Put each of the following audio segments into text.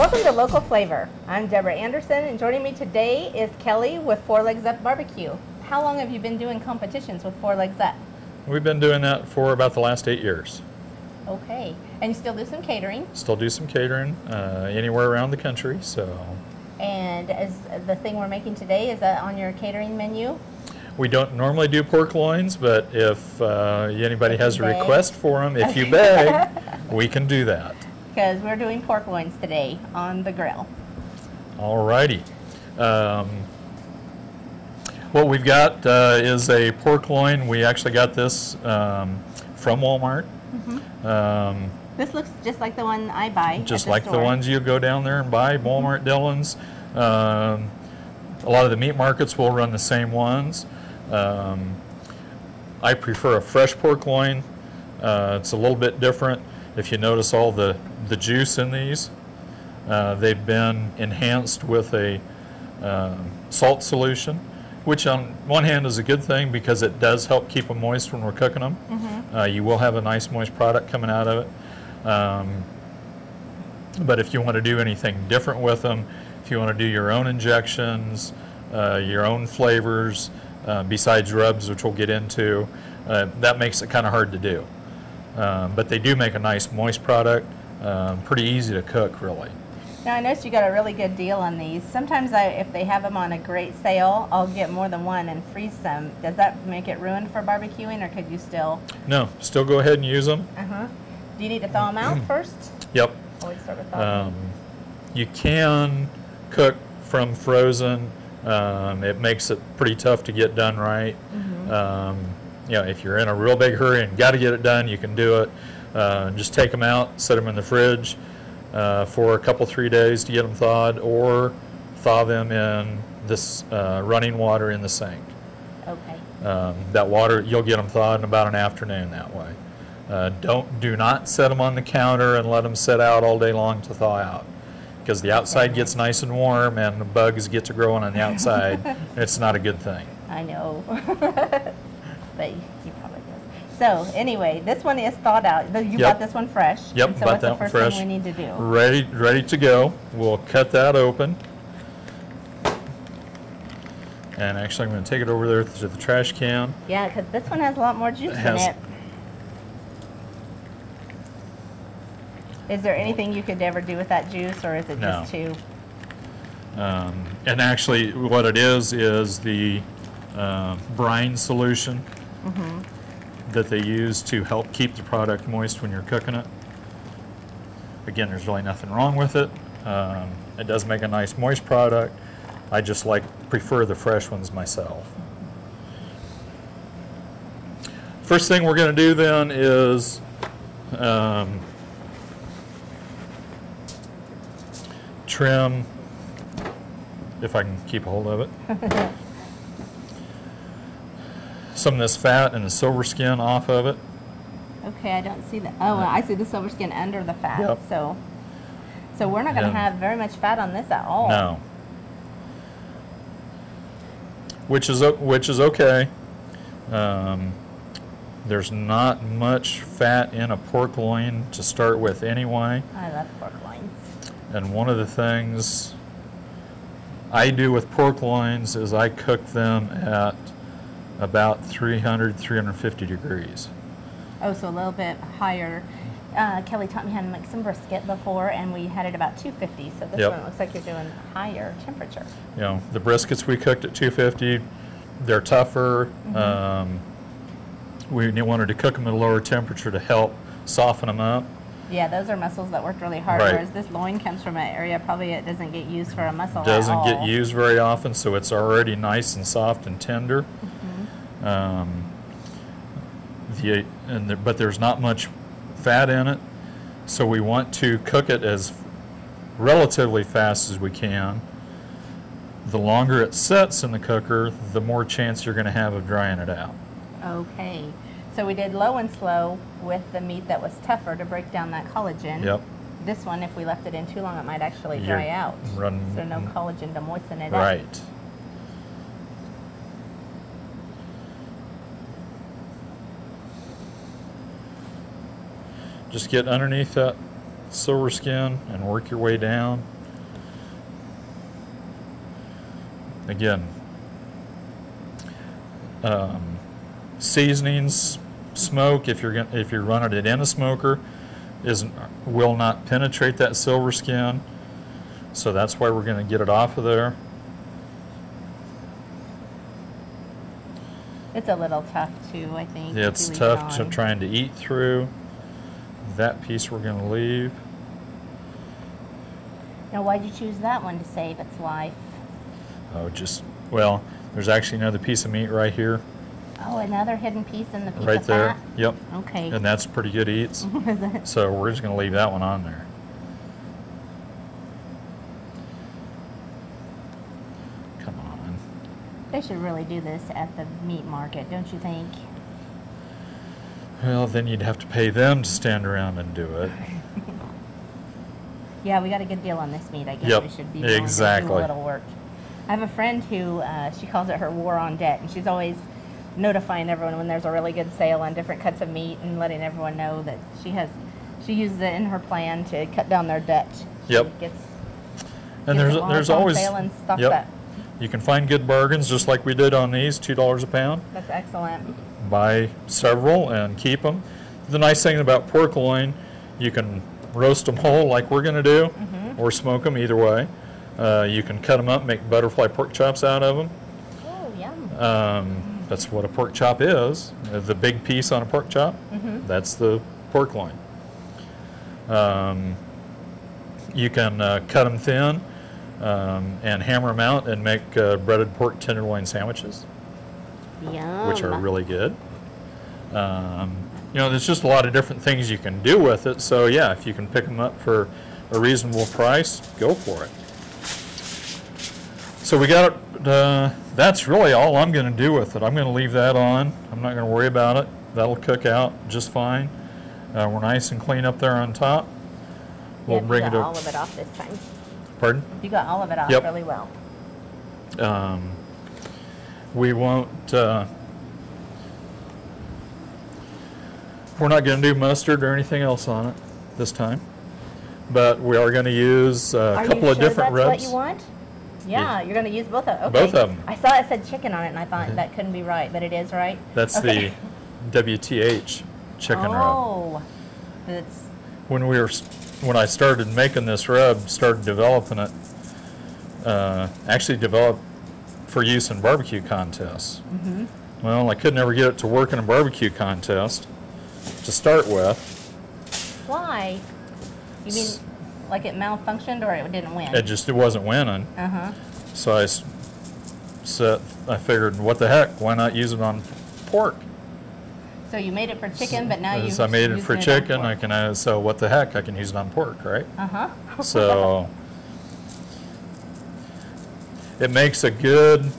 Welcome to Local Flavor. I'm Deborah Anderson, and joining me today is Kelly with 4 Legs Up BBQ. How long have you been doing competitions with 4 Legs Up? We've been doing that for about the last 8 years. Okay, and you still do some catering? Still do some catering anywhere around the country. So. And as the thing we're making today, is that on your catering menu? We don't normally do pork loins, but if anybody has a request for them, if you beg, we can do that. Because we're doing pork loins today on the grill. Alrighty. What we've got is a pork loin. We actually got this from Walmart. Mm-hmm. This looks just like the one I buy. Just like the ones you go down there and buy, Walmart, Dillon's. A lot of the meat markets will run the same ones. I prefer a fresh pork loin. It's a little bit different. If you notice all the juice in these, they've been enhanced with a salt solution, which on one hand is a good thing because it does help keep them moist when we're cooking them. Mm-hmm. You will have a nice moist product coming out of it. But if you want to do anything different with them, if you want to do your own injections, your own flavors, besides rubs, which we'll get into, that makes it kind of hard to do. But they do make a nice moist product, pretty easy to cook really. Now I noticed you got a really good deal on these. Sometimes if they have them on a great sale, I'll get more than one and freeze them. Does that make it ruined for barbecuing, or could you still? No, still go ahead and use them. Do you need to thaw them out first? Yep. Always start with thawing. You can cook from frozen. It makes it pretty tough to get done right. You know, if you're in a real big hurry and got to get it done, you can do it. Just take them out, set them in the fridge for a couple, 3 days to get them thawed, or thaw them in this running water in the sink. Okay. That water, you'll get them thawed in about an afternoon that way. Do not set them on the counter and let them sit out all day long to thaw out, because the outside gets nice and warm and the bugs get to growing on the outside. It's not a good thing. I know. But you probably do. So anyway, this one is thawed out. You bought this one fresh. Yep, so what's the first thing we need to do? Ready to go. We'll cut that open. And actually, I'm going to take it over there to the trash can. Yeah, because this one has a lot more juice in it. Is there anything you could ever do with that juice, or is it just too? And actually, what it is the brine solution that they use to help keep the product moist when you're cooking it. Again, there's really nothing wrong with it. It does make a nice moist product. I just prefer the fresh ones myself. First thing we're going to do then is trim, if I can keep a hold of it, some of this fat and the silver skin off of it. Okay, I don't see that. Oh, I see the silver skin under the fat. Yep. So we're not going to have very much fat on this at all. No. Which is okay. There's not much fat in a pork loin to start with anyway. I love pork loins. And one of the things I do with pork loins is I cook them at about 300, 350 degrees. Oh, so a little bit higher. Kelly taught me how to make some brisket before, and we had it about 250. So this one looks like you're doing higher temperature. You know, the briskets we cooked at 250, they're tougher. We wanted to cook them at a lower temperature to help soften them up. Yeah, those are muscles that worked really hard, whereas this loin comes from an area probably it doesn't get used for a muscle Doesn't get used very often, so it's already nice and soft and tender. But there's not much fat in it, so we want to cook it as relatively fast as we can. The longer it sets in the cooker, the more chance you're going to have of drying it out. Okay. So we did low and slow with the meat that was tougher to break down that collagen. Yep. This one, if we left it in too long, it might actually dry out. So no collagen to moisten it up. Right. Just get underneath that silver skin and work your way down. Again, seasonings, smoke, if you're running it in a smoker, will not penetrate that silver skin. So that's why we're going to get it off of there. It's a little tough too, I think. Yeah, it's tough trying to eat through. That piece we're going to leave. Now, why'd you choose that one to save its life? Oh, well, there's actually another piece of meat right here. Oh, another hidden piece in the piece right of there. fat? Yep. Okay. And that's pretty good eats. Is it? So we're just going to leave that one on there. Come on. They should really do this at the meat market, don't you think? Well, then you'd have to pay them to stand around and do it. Yeah, we got a good deal on this meat. I guess Yep, we should be willing to do exactly. a little work. I have a friend who, she calls it her war on debt, and she's always notifying everyone when there's a really good sale on different cuts of meat and letting everyone know that she uses it in her plan to cut down their debt. Yep. And there's always sale and stuff yep. that. You can find good bargains just like we did on these, $2 a pound. That's excellent. Buy several and keep them. The nice thing about pork loin, you can roast them whole like we're going to do, or smoke them, either way. You can cut them up, make butterfly pork chops out of them. Oh, yum. That's what a pork chop is. The big piece on a pork chop, that's the pork loin. You can cut them thin and hammer them out and make breaded pork tenderloin sandwiches, Yum. which are really good. You know, there's just a lot of different things you can do with it. So yeah, if you can pick them up for a reasonable price, go for it. So we got it. That's really all I'm going to do with it. I'm going to leave that on. I'm not going to worry about it. That'll cook out just fine. We're nice and clean up there on top. We'll bring it up. up. All of it off this time. Pardon? You got all of it off Yep. really well. We won't. We're not going to do mustard or anything else on it this time, but we are going to use a couple of different rubs. Are you sure that's what you want? Yeah, you're going to use both of them. Okay. Both of them. I saw it said chicken on it, and I thought that couldn't be right, but it is right. That's the WTH chicken rub. Oh, it's When I started making this rub, started developing it, actually developed for use in barbecue contests. Well, I could never get it to work in a barbecue contest to start with. why? You mean like it malfunctioned or it didn't win? It wasn't winning. So I figured, what the heck? Why not use it on pork? So you made it for chicken, but now So I made it for chicken. So what the heck? I can use it on pork, right? So it makes a good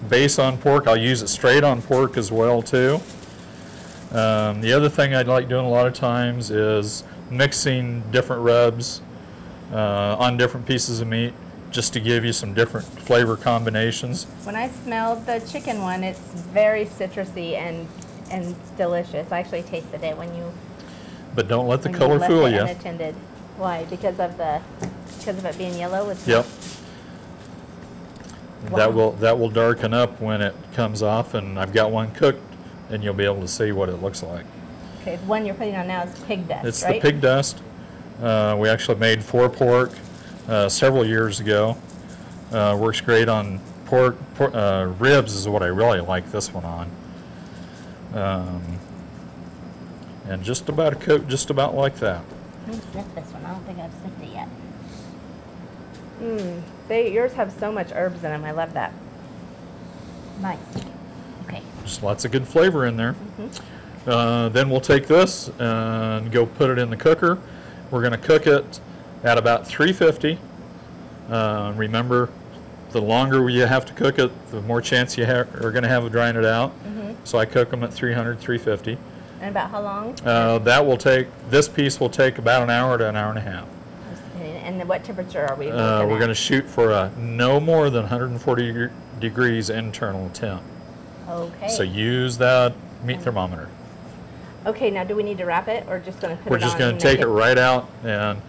base on pork. I'll use it straight on pork as well too. The other thing I'd like doing a lot of times is mixing different rubs on different pieces of meat, just to give you some different flavor combinations. When I smelled the chicken one, it's very citrusy and delicious. I actually tasted it when you. But don't let the when color you left fool it you. unattended. Why? Because of it being yellow. Yep. Wow. That will darken up when it comes off, and I've got one cooked, and you'll be able to see what it looks like. Okay, the one you're putting on now is pig dust, It's right? the pig dust. We actually made for pork several years ago. Works great on pork. Ribs is what I really like this one on. And just about a coat, just about like that. Let me sniff this one. I don't think I've sniffed it yet. Yours have so much herbs in them. I love that. Nice. Okay. Just lots of good flavor in there. Then we'll take this and go put it in the cooker. We're going to cook it at about 350. Remember, the longer you have to cook it, the more chance you are going to have of drying it out. So I cook them at 300, 350. And about how long? This piece will take about an hour to an hour and a half. And what temperature are we looking We're at? going to shoot for no more than 140 degrees internal temp. Okay. So use that meat thermometer. Okay, now do we need to wrap it or just going to put We're it just on? going to take it right out, and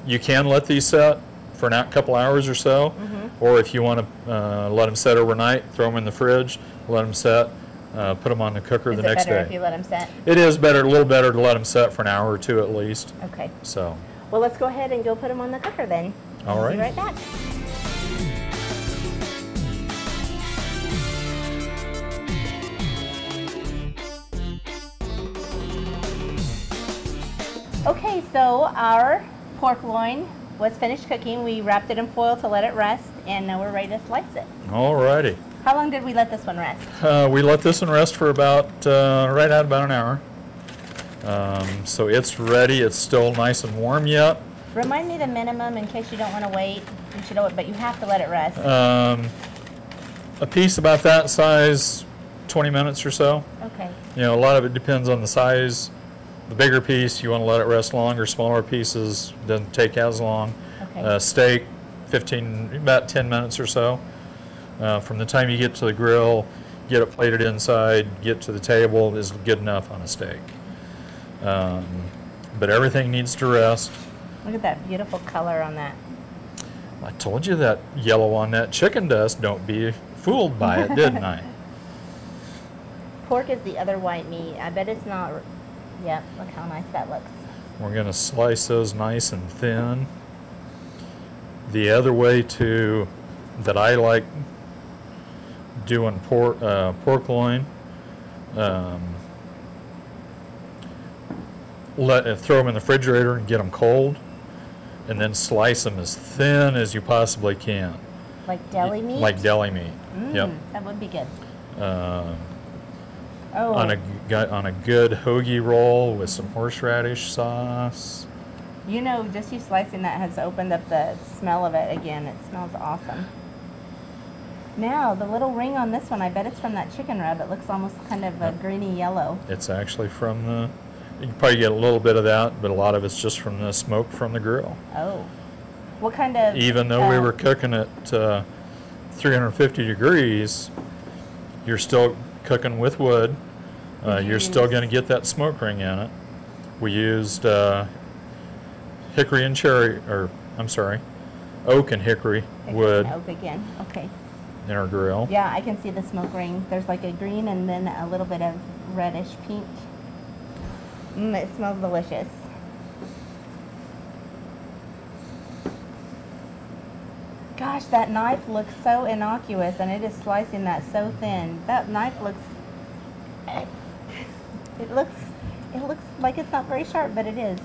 you can let these set for a couple hours or so, or if you want to let them set overnight, throw them in the fridge, let them set, put them on the cooker the next day. Is it better if you let them set? It is better, a little better to let them set for an hour or two at least. Okay. So. Well, let's go ahead and go put them on the cooker then. All right. Be right back. Okay, so our pork loin was finished cooking. We wrapped it in foil to let it rest, and now we're ready to slice it. All righty. How long did we let this one rest? We let this one rest for about, right at about an hour. So it's ready. It's still nice and warm yet. Remind me the minimum in case you don't want to wait. You should, but you have to let it rest. A piece about that size, 20 minutes or so. Okay. You know, a lot of it depends on the size. The bigger piece, you want to let it rest longer. Smaller pieces, doesn't take as long. Okay. Steak, about 10 minutes or so. From the time you get to the grill, get it plated inside, get to the table is good enough on a steak. But everything needs to rest. Look at that beautiful color on that. I told you that yellow on that chicken dust. Don't be fooled by it, didn't I? Pork is the other white meat. I bet it's not. Yep, look how nice that looks. We're going to slice those nice and thin. The other way that I like doing pork loin, throw them in the refrigerator and get them cold, and then slice them as thin as you possibly can. Like deli meat? Like deli meat. Yep. That would be good. On a good hoagie roll with some horseradish sauce. You know, just you slicing that has opened up the smell of it again. It smells awesome. Now, the little ring on this one, I bet it's from that chicken rub. It looks almost kind of a greeny yellow. It's actually from you can probably get a little bit of that, but a lot of it's just from the smoke from the grill. Oh. What kind of... Even though we were cooking at 350 degrees, you're still cooking with wood. You're still going to get that smoke ring in it. We used hickory and cherry, or I'm sorry, oak and hickory wood. And oak again, okay. In our grill. Yeah, I can see the smoke ring. There's like a green and then a little bit of reddish pink. It smells delicious. Gosh, that knife looks so innocuous, and it is slicing that so thin. That knife looks... It looks like it's not very sharp, but it is.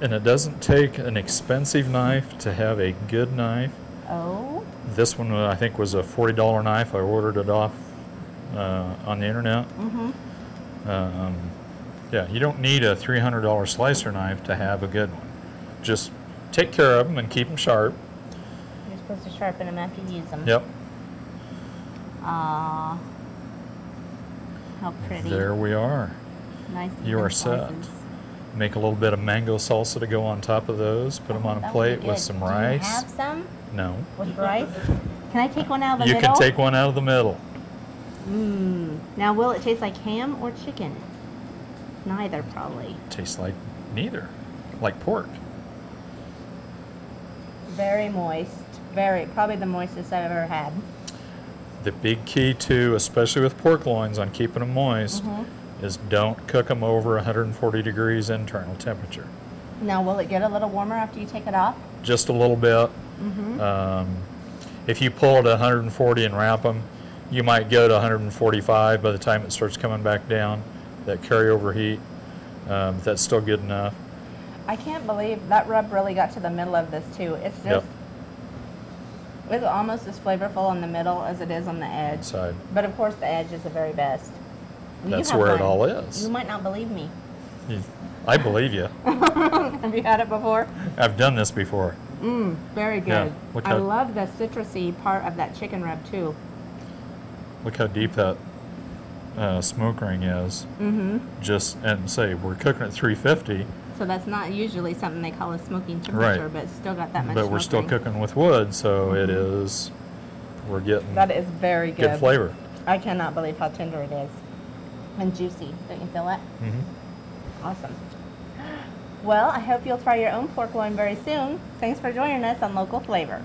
And it doesn't take an expensive knife to have a good knife. Oh. This one I think was a $40 knife. I ordered it off on the internet. Yeah, you don't need a $300 slicer knife to have a good one. Just take care of them and keep them sharp. You're supposed to sharpen them after you use them. Yep. How pretty. There we are. Nice. You are set. Make a little bit of mango salsa to go on top of those. Put them on a plate with some rice. Do you have some? No. With rice? Can I take one out of the middle? You can take one out of the middle. Now, will it taste like ham or chicken? Neither, probably. Tastes like neither. Like pork. Very moist. Probably the moistest I've ever had. The big key too, especially with pork loins on keeping them moist, is don't cook them over 140 degrees internal temperature. Now, will it get a little warmer after you take it off? Just a little bit. If you pull it at 140 and wrap them, you might go to 145 by the time it starts coming back down, that carryover heat. That's still good enough. I can't believe that rub really got to the middle of this too. It's just, it's almost as flavorful on the middle as it is on the edge. Side. But of course the edge is the very best. That's where it all is. You might not believe me. I believe you. Have you had it before? I've done this before. Very good. Yeah, I love the citrusy part of that chicken rub too. Look how deep that smoke ring is. Just, and say, we're cooking at 350. So that's not usually something they call a smoking temperature, but it's still got that much But we're still cooking with wood, so it is, we're getting that is very good. Good flavor. I cannot believe how tender it is and juicy. Don't you feel that? Mm-hmm. Awesome. Well, I hope you'll try your own pork loin very soon. Thanks for joining us on Local Flavor.